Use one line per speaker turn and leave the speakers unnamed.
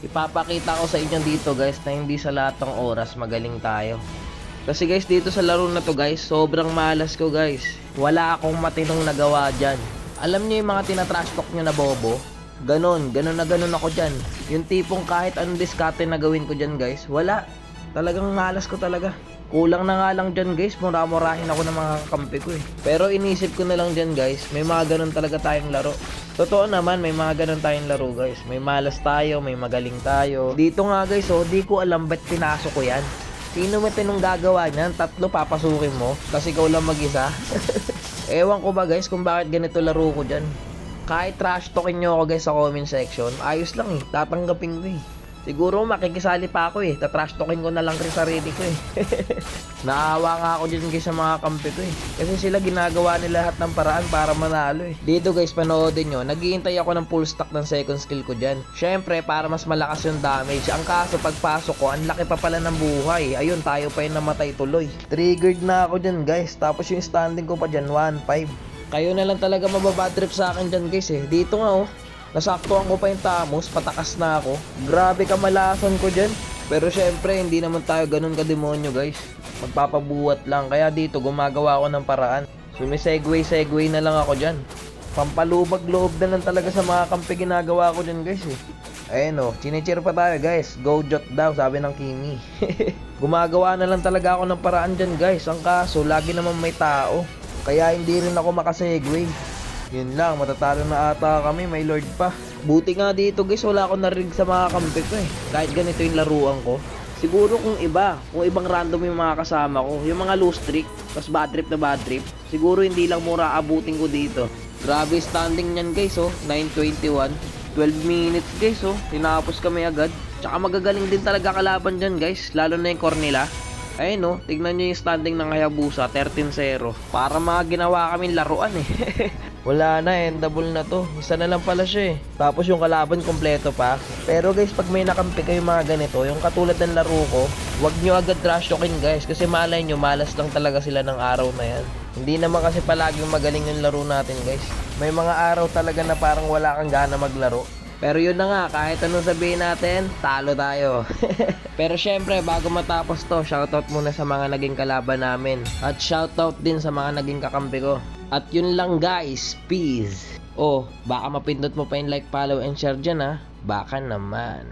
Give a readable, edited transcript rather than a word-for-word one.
Ipapakita ko sa inyo dito guys na hindi sa lahat ng oras magaling tayo. Kasi guys dito sa laro na to guys, sobrang malas ko guys. Wala akong matinong nagawa dyan. Alam nyo yung mga tinatrash talk nyo na bobo? Ganon ako dyan. Yung tipong kahit anong diskarte na gawin ko dyan guys, wala. Talagang malas ko talaga. Kulang na nga lang dyan guys, mura-murahin ako ng mga kakampi ko eh. Pero inisip ko na lang dyan guys, may mga ganon talaga tayong laro. Totoo naman, may mga ganon tayong laro guys. May malas tayo, may magaling tayo. Dito nga guys, di ko alam ba't pinasok ko yan. Sino mo tinong gagawa niyan? 3 papasukin mo, kasi ikaw lang mag-isa. Ewan ko ba guys kung bakit ganito laro ko dyan. Kahit trash talkin nyo ako guys sa comment section, ayos lang eh, tatanggapin ko eh. Siguro makikisali pa ako eh, tatrash talkin ko na lang rin sarili ko eh. Naawa nga ako dyan guys sa mga kampi ko eh. Kasi sila ginagawa nila lahat ng paraan para manalo eh. Dito guys, panoodin nyo, naghihintay ako ng full stack ng second skill ko dyan. Syempre, para mas malakas yung damage. Ang kaso, pagpasok ko, ang laki pa pala ng buhay. Ayun, tayo pa yung namatay tuloy. Triggered na ako dyan guys, tapos yung standing ko pa dyan, 1-5. Kayo na lang talaga mababadrip sa akin dyan guys eh. Dito nga nasaktuhan ko pa yung Tamos, patakas na ako. Grabe kamalasan ko dyan. Pero syempre, hindi naman tayo ganun kademonyo guys. Magpapabuhat lang. Kaya dito, gumagawa ako ng paraan. Sumisegway na lang ako dyan. Pampalubag loob na lang talaga sa mga kampi ginagawa ko dyan guys eh. Ayun chinicheer pa tayo guys. Go Jot daw, sabi ng Kimi. Gumagawa na lang talaga ako ng paraan dyan guys. Ang kaso, lagi naman may tao. Kaya hindi rin ako makasegway. Yun lang, matatalo na ata kami, may lord pa. Buti nga dito guys, wala akong narinig sa mga kampi ko eh. Kahit ganito yung laruan ko. Siguro kung ibang random yung mga kasama ko, yung mga loose streak, tapos bad trip, siguro hindi lang mura abutin ko dito. Grabe standing nyan guys 9:21, 12 minutes guys tinapos kami agad. Tsaka magagaling din talaga kalaban dyan guys, lalo na yung Cornela. Ayun tignan nyo yung standing ng Hayabusa, 13-0. Para mga ginawa kaming laruan eh. Wala na, endable na to. Isa na lang pala siya eh. Tapos yung kalaban kompleto pa. Pero guys, pag may nakampi kayo mga ganito, yung katulad ng laro ko, wag nyo agad trash talkin guys. Kasi malay nyo, malas lang talaga sila ng araw na yan. Hindi naman kasi palaging magaling yung laro natin guys. May mga araw talaga na parang wala kang gana maglaro. Pero yun na nga, kahit anong sabihin natin, talo tayo. Pero syempre, bago matapos to, shoutout muna sa mga naging kalaban namin. At shoutout din sa mga naging kakampi ko. At yun lang guys, peace. Baka mapindot mo pa yung like, follow, and share dyan ha. Baka naman.